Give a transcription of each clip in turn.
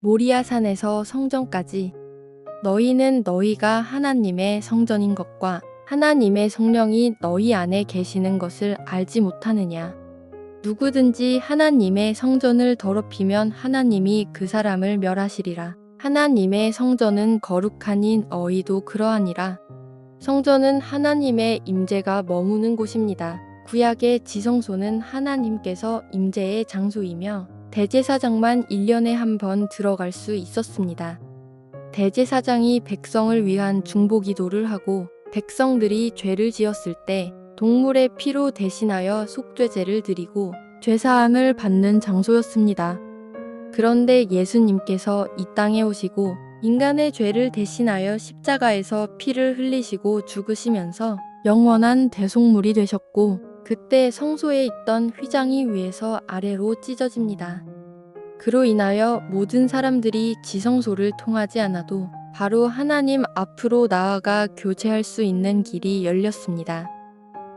모리아 산에서 성전까지. 너희는 너희가 하나님의 성전인 것과 하나님의 성령이 너희 안에 계시는 것을 알지 못하느냐. 누구든지 하나님의 성전을 더럽히면 하나님이 그 사람을 멸하시리라. 하나님의 성전은 거룩하니 너희도 그러하니라. 성전은 하나님의 임재가 머무는 곳입니다. 구약의 지성소는 하나님께서 임재의 장소이며 대제사장만 1년에 한 번 들어갈 수 있었습니다. 대제사장이 백성을 위한 중보기도를 하고 백성들이 죄를 지었을 때 동물의 피로 대신하여 속죄제를 드리고 죄사함을 받는 장소였습니다. 그런데 예수님께서 이 땅에 오시고 인간의 죄를 대신하여 십자가에서 피를 흘리시고 죽으시면서 영원한 대속물이 되셨고 그때 성소에 있던 휘장이 위에서 아래로 찢어집니다. 그로 인하여 모든 사람들이 지성소를 통하지 않아도 바로 하나님 앞으로 나아가 교제할 수 있는 길이 열렸습니다.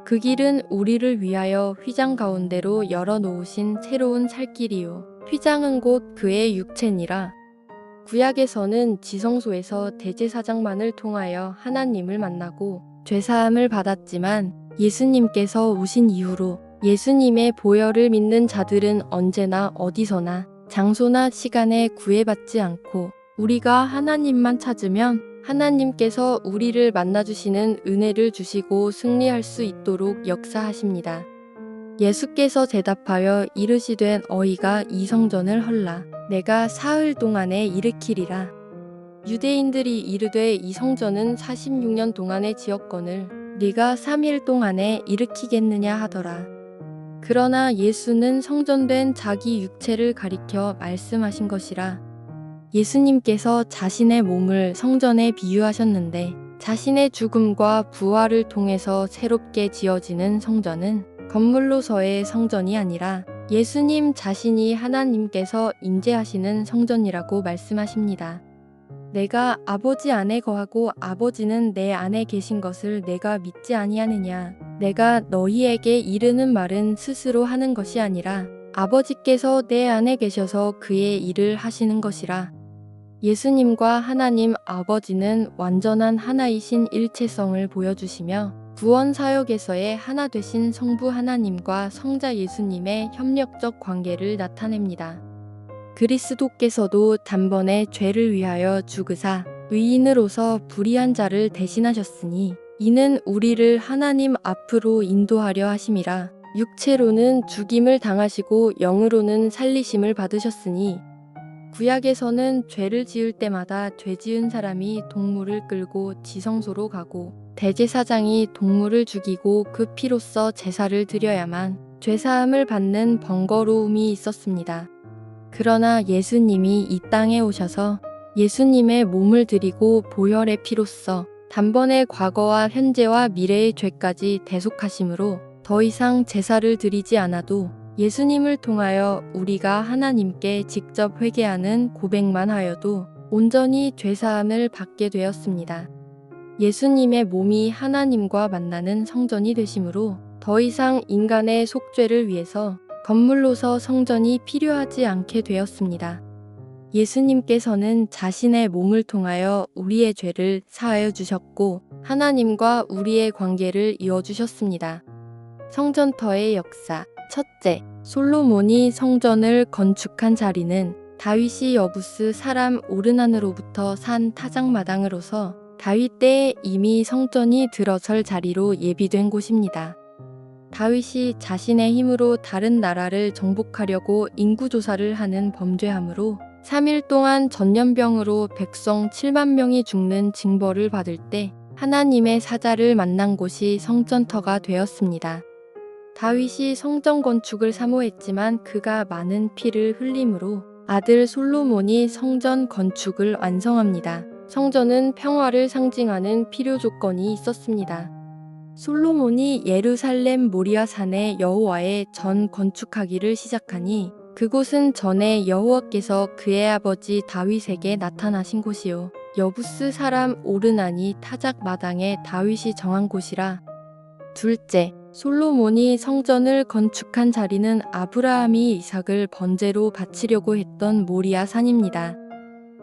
그 길은 우리를 위하여 휘장 가운데로 열어놓으신 새로운 살길이요. 휘장은 곧 그의 육체니라. 구약에서는 지성소에서 대제사장만을 통하여 하나님을 만나고 죄사함을 받았지만 예수님께서 오신 이후로 예수님의 보혈을 믿는 자들은 언제나 어디서나 장소나 시간에 구애받지 않고 우리가 하나님만 찾으면 하나님께서 우리를 만나주시는 은혜를 주시고 승리할 수 있도록 역사하십니다. 예수께서 대답하여 이르시되 너희가 이 성전을 헐라. 내가 사흘 동안에 일으키리라. 유대인들이 이르되 이 성전은 46년 동안에 지었거늘 네가 3일 동안에 일으키겠느냐 하더라. 그러나 예수는 성전된 자기 육체를 가리켜 말씀하신 것이라. 예수님께서 자신의 몸을 성전에 비유하셨는데 자신의 죽음과 부활을 통해서 새롭게 지어지는 성전은 건물로서의 성전이 아니라 예수님 자신이 하나님께서 임재하시는 성전이라고 말씀하십니다. 내가 아버지 안에 거하고 아버지는 내 안에 계신 것을 내가 믿지 아니하느냐. 내가 너희에게 이르는 말은 스스로 하는 것이 아니라 아버지께서 내 안에 계셔서 그의 일을 하시는 것이라. 예수님과 하나님 아버지는 완전한 하나이신 일체성을 보여주시며 구원 사역에서의 하나 되신 성부 하나님과 성자 예수님의 협력적 관계를 나타냅니다. 그리스도께서도 단번에 죄를 위하여 죽으사 의인으로서 불의한 자를 대신하셨으니 이는 우리를 하나님 앞으로 인도하려 하심이라. 육체로는 죽임을 당하시고 영으로는 살리심을 받으셨으니 구약에서는 죄를 지을 때마다 죄 지은 사람이 동물을 끌고 지성소로 가고 대제사장이 동물을 죽이고 그 피로써 제사를 드려야만 죄사함을 받는 번거로움이 있었습니다. 그러나 예수님이 이 땅에 오셔서 예수님의 몸을 드리고 보혈의 피로써 단번에 과거와 현재와 미래의 죄까지 대속하심으로 더 이상 제사를 드리지 않아도 예수님을 통하여 우리가 하나님께 직접 회개하는 고백만 하여도 온전히 죄사함을 받게 되었습니다. 예수님의 몸이 하나님과 만나는 성전이 되심으로 더 이상 인간의 속죄를 위해서 건물로서 성전이 필요하지 않게 되었습니다. 예수님께서는 자신의 몸을 통하여 우리의 죄를 사하여 주셨고 하나님과 우리의 관계를 이어주셨습니다. 성전터의 역사. 첫째, 솔로몬이 성전을 건축한 자리는 다윗이 여부스 사람 오르난으로부터 산 타작마당으로서 다윗 때에 이미 성전이 들어설 자리로 예비된 곳입니다. 다윗이 자신의 힘으로 다른 나라를 정복하려고 인구조사를 하는 범죄함으로 3일 동안 전염병으로 백성 7만 명이 죽는 징벌을 받을 때 하나님의 사자를 만난 곳이 성전터가 되었습니다. 다윗이 성전 건축을 사모했지만 그가 많은 피를 흘림으로 아들 솔로몬이 성전 건축을 완성합니다. 성전은 평화를 상징하는 필요 조건이 있었습니다. 솔로몬이 예루살렘 모리아 산에 여호와의 전 건축하기를 시작하니 그곳은 전에 여호와께서 그의 아버지 다윗에게 나타나신 곳이요 여부스 사람 오르난이 타작 마당에 다윗이 정한 곳이라. 둘째, 솔로몬이 성전을 건축한 자리는 아브라함이 이삭을 번제로 바치려고 했던 모리아 산입니다.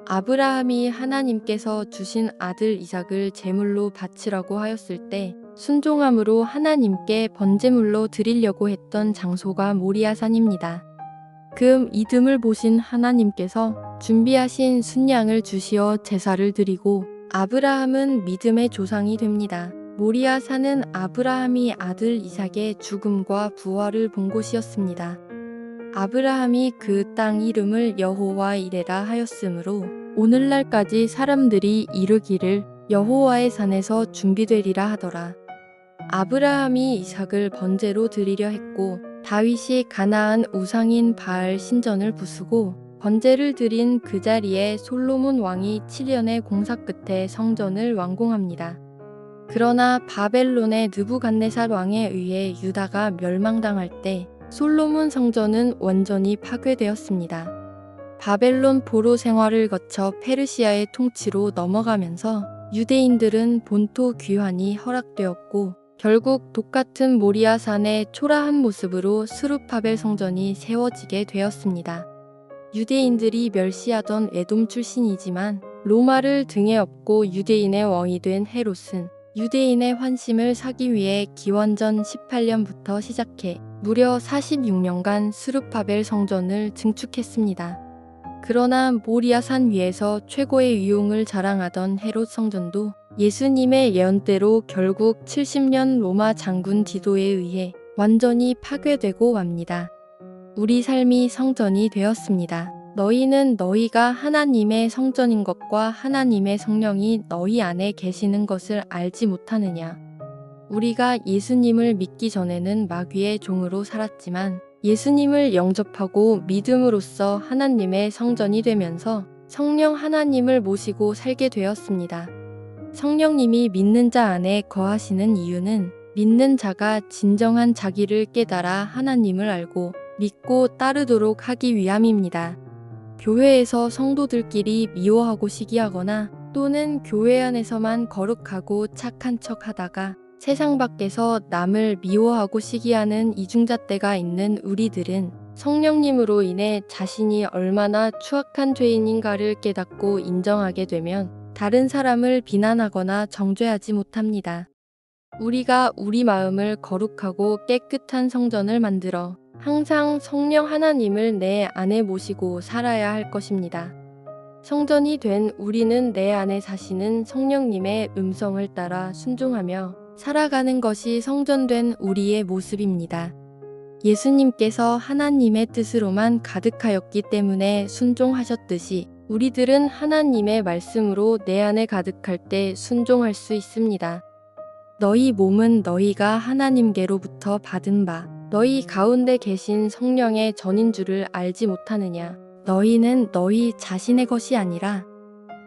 아브라함이 하나님께서 주신 아들 이삭을 제물로 바치라고 하였을 때 순종함으로 하나님께 번제물로 드리려고 했던 장소가 모리아산입니다. 그 믿음을 보신 하나님께서 준비하신 순양을 주시어 제사를 드리고 아브라함은 믿음의 조상이 됩니다. 모리아산은 아브라함이 아들 이삭의 죽음과 부활을 본 곳이었습니다. 아브라함이 그 땅 이름을 여호와 이레라 하였으므로 오늘날까지 사람들이 이르기를 여호와의 산에서 준비되리라 하더라. 아브라함이 이삭을 번제로 드리려 했고 다윗이 가나안 우상인 바알 신전을 부수고 번제를 드린 그 자리에 솔로몬 왕이 7년의 공사 끝에 성전을 완공합니다. 그러나 바벨론의 느부갓네살 왕에 의해 유다가 멸망당할 때 솔로몬 성전은 완전히 파괴되었습니다. 바벨론 포로 생활을 거쳐 페르시아의 통치로 넘어가면서 유대인들은 본토 귀환이 허락되었고 결국 똑같은 모리아산의 초라한 모습으로 스룹바벨 성전이 세워지게 되었습니다. 유대인들이 멸시하던 에돔 출신이지만 로마를 등에 업고 유대인의 왕이 된 헤롯은 유대인의 환심을 사기 위해 기원전 18년부터 시작해 무려 46년간 스룹바벨 성전을 증축했습니다. 그러나 모리아산 위에서 최고의 위용을 자랑하던 헤롯 성전도 예수님의 예언대로 결국 70년 로마 장군 디도에 의해 완전히 파괴되고 맙니다. 우리 삶이 성전이 되었습니다. 너희는 너희가 하나님의 성전인 것과 하나님의 성령이 너희 안에 계시는 것을 알지 못하느냐. 우리가 예수님을 믿기 전에는 마귀의 종으로 살았지만 예수님을 영접하고 믿음으로써 하나님의 성전이 되면서 성령 하나님을 모시고 살게 되었습니다. 성령님이 믿는 자 안에 거하시는 이유는 믿는 자가 진정한 자기를 깨달아 하나님을 알고 믿고 따르도록 하기 위함입니다. 교회에서 성도들끼리 미워하고 시기하거나 또는 교회 안에서만 거룩하고 착한 척 하다가 세상 밖에서 남을 미워하고 시기하는 이중잣대가 있는 우리들은 성령님으로 인해 자신이 얼마나 추악한 죄인인가를 깨닫고 인정하게 되면 다른 사람을 비난하거나 정죄하지 못합니다. 우리가 우리 마음을 거룩하고 깨끗한 성전을 만들어 항상 성령 하나님을 내 안에 모시고 살아야 할 것입니다. 성전이 된 우리는 내 안에 사시는 성령님의 음성을 따라 순종하며 살아가는 것이 성전된 우리의 모습입니다. 예수님께서 하나님의 뜻으로만 가득하였기 때문에 순종하셨듯이 우리들은 하나님의 말씀으로 내 안에 가득할 때 순종할 수 있습니다. 너희 몸은 너희가 하나님께로부터 받은 바 너희 가운데 계신 성령의 전인 줄을 알지 못하느냐. 너희는 너희 자신의 것이 아니라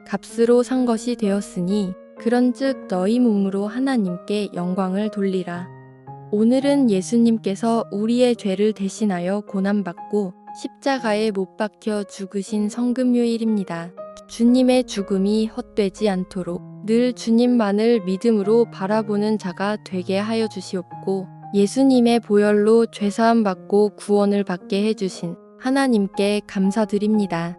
값으로 산 것이 되었으니 그런즉 너희 몸으로 하나님께 영광을 돌리라. 오늘은 예수님께서 우리의 죄를 대신하여 고난받고 십자가에 못 박혀 죽으신 성금요일입니다. 주님의 죽음이 헛되지 않도록 늘 주님만을 믿음으로 바라보는 자가 되게 하여 주시옵고 예수님의 보혈로 죄사함 받고 구원을 받게 해주신 하나님께 감사드립니다.